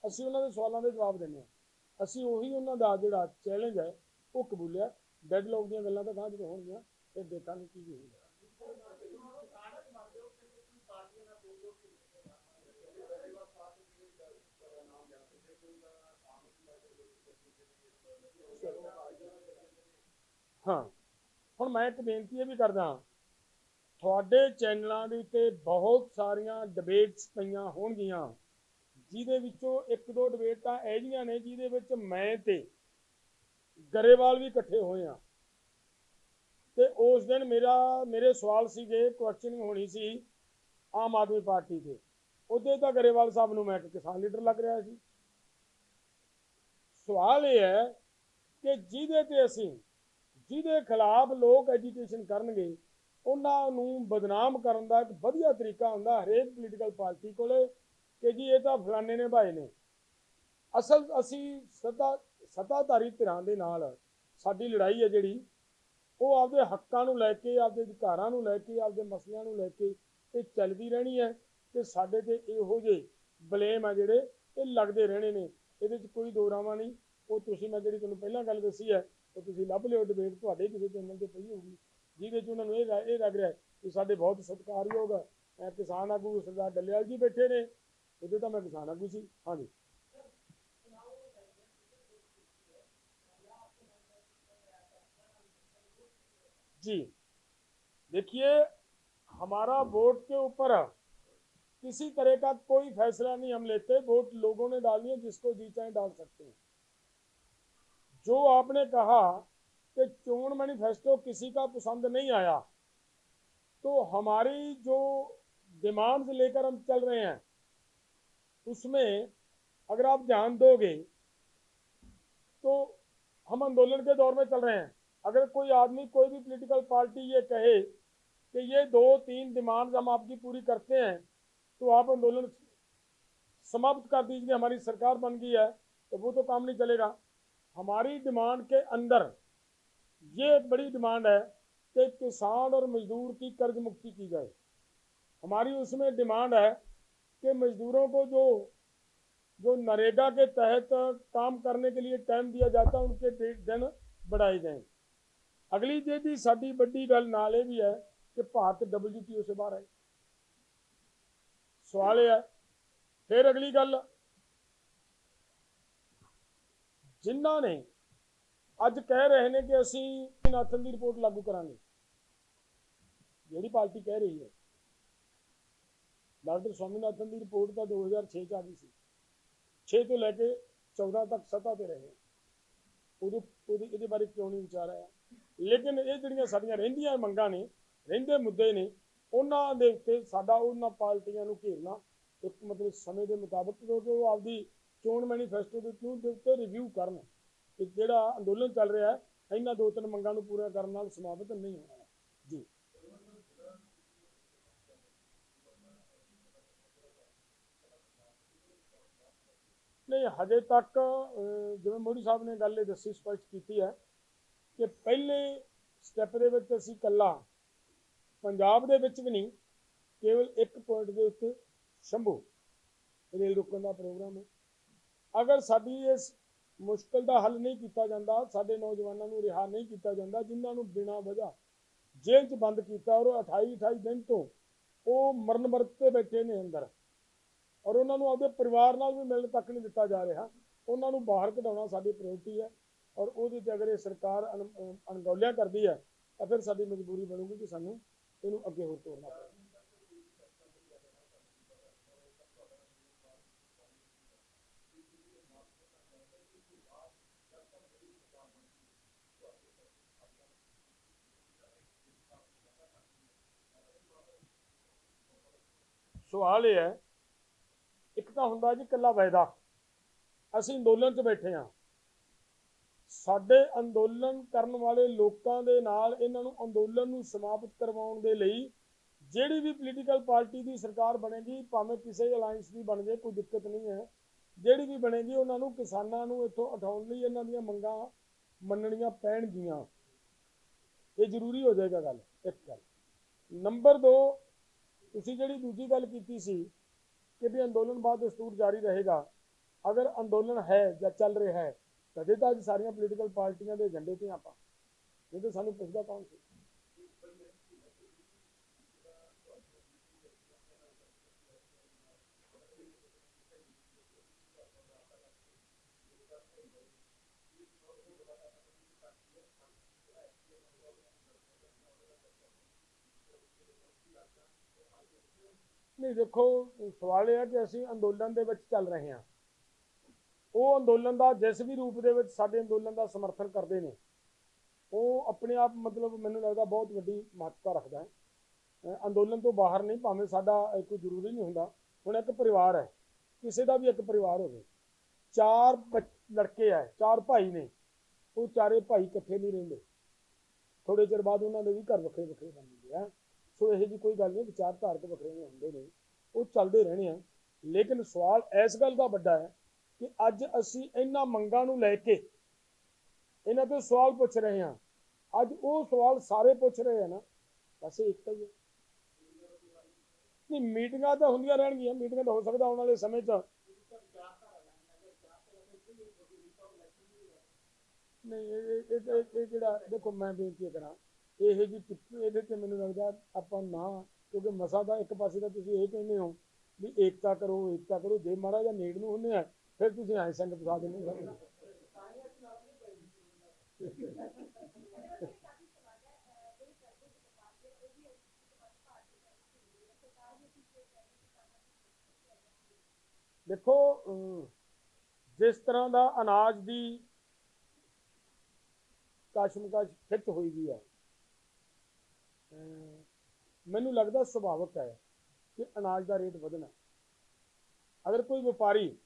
ਅਸੀਂ ਉਹਨਾਂ ਦੇ ਸਵਾਲਾਂ ਦੇ ਜਵਾਬ ਦਿੰਦੇ ਹਾਂ। ਅਸੀਂ ਉਹੀ ਉਹਨਾਂ ਦਾ ਜਿਹੜਾ ਚੈਲੰਜ ਹੈ ਉਹ ਕਬੂਲਿਆ। ਡੈਡਲੌਕ ਦੀਆਂ ਗੱਲਾਂ ਤਾਂ ਗਾਂਹ ਜਦੋਂ ਹੋਣਗੀਆਂ ਫਿਰ ਦੇਖਾਂਗੇ ਕੀ ਹੋਊਗਾ। ਹਾਂ, ਹੁਣ ਮੈਂ ਇੱਕ ਬੇਨਤੀ ਇਹ ਵੀ ਕਰਦਾ, ਤੁਹਾਡੇ ਚੈਨਲਾਂ ਦੇ ਉੱਤੇ ਬਹੁਤ ਸਾਰੀਆਂ ਡਿਬੇਟਸ ਪਈਆਂ ਹੋਣਗੀਆਂ, ਜਿਹਦੇ ਵਿੱਚੋਂ ਇੱਕ ਦੋ ਡਿਬੇਟਾਂ ਇਹ ਜਿਹੀਆਂ ਨੇ ਜਿਹਦੇ ਵਿੱਚ ਮੈਂ ਤੇ ਗਰੇਵਾਲ ਵੀ ਇਕੱਠੇ ਹੋਏ ਆ, ਤੇ ਉਸ ਦਿਨ ਮੇਰੇ ਸਵਾਲ ਸੀਗੇ, ਕੁਐਸਚਨਿੰਗ ਹੋਣੀ ਸੀ ਆਮ ਆਦਮੀ ਪਾਰਟੀ ਤੇ, ਉਹਦੇ ਤਾਂ ਗਰੇਵਾਲ ਸਾਹਿਬ ਨੂੰ ਮੈਂ ਇੱਕ ਕਿਸਾਨ ਲੀਡਰ ਲੱਗ ਰਿਹਾ ਸੀ। ਸਵਾਲ ਇਹ ਹੈ ਕਿ ਜਿਹਦੇ ਖਿਲਾਫ ਲੋਕ ਐਜੀਟੇਸ਼ਨ ਕਰਨਗੇ ਉਹਨਾਂ ਨੂੰ ਬਦਨਾਮ ਕਰਨ ਦਾ ਇੱਕ ਵਧੀਆ ਤਰੀਕਾ ਹੁੰਦਾ ਹਰੇਕ ਪੋਲੀਟੀਕਲ ਪਾਰਟੀ ਕੋਲੇ ਕਿ ਜੀ ਇਹ ਤਾਂ ਫਲਾਣੇ ਨੇ ਭਾਈ ਨੇ। ਅਸਲ ਅਸੀਂ ਸੱਤਾਧਾਰੀ ਧਿਰਾਂ ਦੇ ਨਾਲ ਸਾਡੀ ਲੜਾਈ ਹੈ ਜਿਹੜੀ ਉਹ ਆਪਦੇ ਹੱਕਾਂ ਨੂੰ ਲੈ ਕੇ, ਆਪਦੇ ਅਧਿਕਾਰਾਂ ਨੂੰ ਲੈ ਕੇ, ਆਪਦੇ ਮਸਲਿਆਂ ਨੂੰ ਲੈ ਕੇ ਇਹ ਚੱਲਦੀ ਰਹਿਣੀ ਹੈ, ਤੇ ਸਾਡੇ ਤੇ ਇਹੋ ਜਿਹੇ ਬਲੇਮ ਆ ਜਿਹੜੇ ਇਹ ਲੱਗਦੇ ਰਹਿਣੇ ਨੇ, ਇਹਦੇ 'ਚ ਕੋਈ ਦੋ ਰਾਵਾਂ ਨਹੀਂ। ਉਹ ਤੁਸੀਂ ਮੈਂ ਜਿਹੜੀ ਤੁਹਾਨੂੰ ਪਹਿਲਾਂ ਗੱਲ ਦੱਸੀ ਹੈ ਉਹ ਤੁਸੀਂ ਲੱਭ ਲਿਓ, ਡਿਬੇਟ ਤੁਹਾਡੇ ਕਿਸੇ ਚੈਨਲ ਤੇ ਪਈ ਹੋਊਗੀ ਜਿਹਦੇ 'ਚ ਉਹਨਾਂ ਨੂੰ ਇਹ ਲੱਗ ਰਿਹਾ ਕਿ ਸਾਡੇ ਬਹੁਤ ਸਤਿਕਾਰਯੋਗ ਕਿਸਾਨ ਆਗੂ ਸਰਦਾਰ ਡੱਲੇਵਾਲ ਜੀ ਬੈਠੇ ਨੇ, ਉਹਦੇ ਤਾਂ ਮੈਂ ਕਿਸਾਨ ਆਗੂ ਸੀ। ਹਾਂਜੀ जी, देखिए हमारा वोट के ऊपर किसी तरह का कोई फैसला नहीं हम लेते, वोट लोगों ने डालनी है, जिसको जी चाहे डाल सकते हैं। जो आपने कहा कि चोण मैनिफेस्टो किसी का पसंद नहीं आया, तो हमारी जो डिमांड्स लेकर हम चल रहे हैं उसमें अगर आप ध्यान दोगे तो हम आंदोलन के दौर में चल रहे हैं। अगर कोई आदमी, कोई भी पॉलिटिकल पार्टी ये कहे कि ये 2-3 डिमांड्स हम आपकी पूरी करते हैं तो आप आंदोलन समाप्त कर दीजिए, हमारी सरकार बन गई है, तो वो तो काम नहीं चलेगा। हमारी डिमांड के अंदर ये एक बड़ी डिमांड है कि किसान और मजदूर की कर्ज मुक्ति की जाए। हमारी उसमें डिमांड है कि मजदूरों को जो नरेगा के तहत काम करने के लिए टाइम दिया जाता है उनके दिन बढ़ाए जाएं। अगली जी साडी बड़ी गल नाल ये भी है कि भारत WTO से बाहर है। सवाल यह है, फिर अगली गल, जिन्हों ने अज कह रहे हैं कि असी स्वामीनाथन की रिपोर्ट लागू करांगे, जिहड़ी पार्टी कह रही है, डॉक्टर स्वामीनाथन की रिपोर्ट तो 2006 आ गई सी, 6 तो लैके 14 तक सत्ता ते रहे, उहदे बारे क्यों नहीं विचार आया। लेकिन ये जिहड़ियां साडीआं रहिंदियां मंगां ने, रहिंदे मुद्दे ने, उन्हां दे उत्ते साडा उन्हां पार्टियां नूं घेरना एक मतलब समय के मुताबिक, क्योंकि वो आपकी चोण मैनीफेस्टो के उत्ते रिव्यू करन कि जिहड़ा अंदोलन चल रहा है इन्हां 2-3 मंगां नूं पूरा करन नाल समाप्त नहीं होना जी। नहीं, हजे तक जिवें मोदी साहब ने गल दसी स्पष्ट की है कि पहले स्टैप दे विच असीं कल्ला पंजाब दे विच भी नहीं, केवल एक पॉइंट के उत्ते शंभू रेल रोकण का प्रोग्राम है। अगर साडी इस मुश्किल का हल नहीं किया जाता, साडे नौजवानों को रिहा नहीं किया जाता जिन्होंने बिना वजह जेल च बंद किया और 28 दिन तो वो मरण मरत पे बैठे ने अंदर, और उन्होंने अपने परिवार नाल भी मिलने तक नहीं दिता जा रहा, उन्होंने बाहर कढाउणा साडी प्रायोरिटी है। और उहदे ते अगर ये सरकार अणगौलियां करती है तो फिर साडी मजबूरी बनूगी कि सानूं इहनूं अगे होर तोड़ना पड़ेगा। सवाल यह है, एक तो हुंदा जी कल्ला वायदा, असीं अंदोलन च बैठे हाँ, साडे अंदोलन करन वाले लोकां दे नाल इन्हां नूं अंदोलन नूं समाप्त करवाउण दे लई जिहड़ी भी पोलीटिकल पार्टी की सरकार बनेगी, भावें किसी अलायंस की बन जाए, कोई दिक्कत नहीं है, जिहड़ी भी बनेगी उन्हां नूं किसानां नूं इत्थों उठाउण लई इन्हां दीआं मंगां मन्नणीआं पैणगीआं। ये जरूरी हो जाएगा गल, एक गल। नंबर 2, तुसीं जिहड़ी दूजी गल कीती सी कि भी अंदोलन बाद दस्तूर जारी रहेगा, अगर अंदोलन है या चल रहा है तदे तो अज सारियां पोलीटिकल पार्टियां दे एजेंडे ते आपां, नहीं तो सानूं पुछदा कौन सी। नहीं, देखो सवाल यह है कि असीं अंदोलन दे विच चल रहे हैं, वो अंदोलन का जिस भी रूप के साडे अंदोलन का समर्थन करते हैं वो अपने आप मतलब मैनूं लगदा बहुत वड्डी महत्ता रखता है। अंदोलन तो बाहर नहीं, भावें साडा कोई जरूरी नहीं हुंदा। हुण एक परिवार है, किसी का भी एक परिवार होवे, 4 लड़के है, 4 भाई ने, वो चारे भाई इकट्ठे नहीं रहिंदे, थोड़े चिर बाद उन्होंने भी घर वक्रे वक्रे बन जाते हैं। सो यह जी कोई गल नहीं, विचारधारक वक्रे होंदे ने, वो चलते रहने हैं। लेकिन सवाल इस गल का बड़ा है कि अज असीं इन्हां मंगां नूं लैके इन्हां तो सवाल पूछ रहे हैं, अज वो सवाल सारे पूछ रहे हैं ना, बस एक ही है। नहीं, मीटिंगां तो होंदियां रहणगीआं, मीटिंगां तो हो सकदा आउण वाले समय च नहीं। जिहड़ा देखो मैं बेनती करा यह जी टिप्पणी ये तो मैनूं लगदा आपां ना, क्योंकि मसा तो एक पासे तो तुसीं ये कहते हो भी एकता करो एकता करो, जे महाराज नेड़ नूं हुंदे आ फिर तुसीं ऐ संग फसा दिंदे हो। देखो जिस तरह का अनाज की कशमकश खिच हुई भी है, ਮੈਨੂੰ ਲੱਗਦਾ ਸੁਭਾਵਿਕ ਹੈ ਕਿ ਅਨਾਜ ਦਾ ਰੇਟ ਵਧਣਾ। ਅਗਰ ਕੋਈ ਵਪਾਰੀ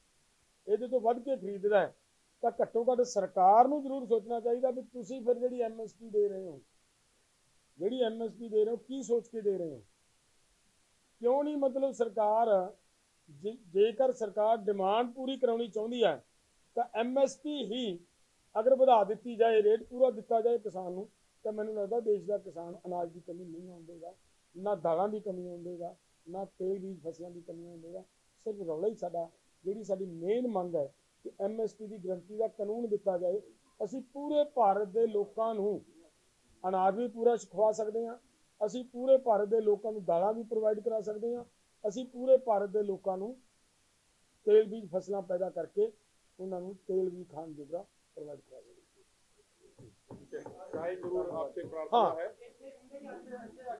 ਇਹਦੇ ਤੋਂ ਵੱਧ ਕੇ ਖਰੀਦਦਾ ਹੈ ਤਾਂ ਘੱਟੋ ਘੱਟ ਸਰਕਾਰ ਨੂੰ ਜ਼ਰੂਰ ਸੋਚਣਾ ਚਾਹੀਦਾ ਵੀ ਤੁਸੀਂ ਫਿਰ ਜਿਹੜੀ ਐਮਐਸਪੀ ਦੇ ਰਹੇ ਹੋ, ਕੀ ਸੋਚ ਕੇ ਦੇ ਰਹੇ ਹੋ? ਕਿਉਂ ਨਹੀਂ ਮਤਲਬ ਸਰਕਾਰ ਜੇਕਰ ਸਰਕਾਰ ਡਿਮਾਂਡ ਪੂਰੀ ਕਰਾਉਣੀ ਚਾਹੁੰਦੀ ਹੈ ਤਾਂ ਐਮਐਸਪੀ ਹੀ ਅਗਰ ਵਧਾ ਦਿੱਤੀ ਜਾਏ, ਰੇਟ ਪੂਰਾ ਦਿੱਤਾ ਜਾਏ ਕਿਸਾਨ ਨੂੰ, ਤਾਂ ਮੈਨੂੰ ਲੱਗਦਾ ਦੇਸ਼ ਦਾ ਕਿਸਾਨ ਅਨਾਜ ਦੀ ਕਮੀ ਨਹੀਂ ਆਉਣ ਦੇਗਾ, ਨਾ ਦਾਲਾਂ ਦੀ ਕਮੀ ਆਉਣ ਦੇਗਾ, ਨਾ ਤੇਲ ਬੀਜ ਫਸਲਾਂ ਦੀ ਕਮੀ ਆਉਣ ਦੇਗਾ। ਸਿਰਫ ਰੌਲਾ ਹੀ ਸਾਡਾ, ਜਿਹੜੀ ਸਾਡੀ ਮੇਨ ਮੰਗ ਹੈ ਕਿ ਐਮਐਸਪੀ ਦੀ ਗਰੰਟੀ ਦਾ ਕਾਨੂੰਨ ਦਿੱਤਾ ਜਾਏ। ਅਸੀਂ ਪੂਰੇ ਭਾਰਤ ਦੇ ਲੋਕਾਂ ਨੂੰ ਅਨਾਜ ਵੀ ਪੂਰਾ ਖਵਾ ਸਕਦੇ ਹਾਂ, ਅਸੀਂ ਪੂਰੇ ਭਾਰਤ ਦੇ ਲੋਕਾਂ ਨੂੰ ਦਾਲਾਂ ਵੀ ਪ੍ਰੋਵਾਈਡ ਕਰਾ ਸਕਦੇ ਹਾਂ, ਅਸੀਂ ਪੂਰੇ ਭਾਰਤ ਦੇ ਲੋਕਾਂ ਨੂੰ ਤੇਲ ਬੀਜ ਫਸਲਾਂ ਪੈਦਾ ਕਰਕੇ ਉਹਨਾਂ ਨੂੰ ਤੇਲ ਵੀ ਖਾਣ ਜੋਗਾ प्रोवाइड करा जरूर आपसे प्रार्थना है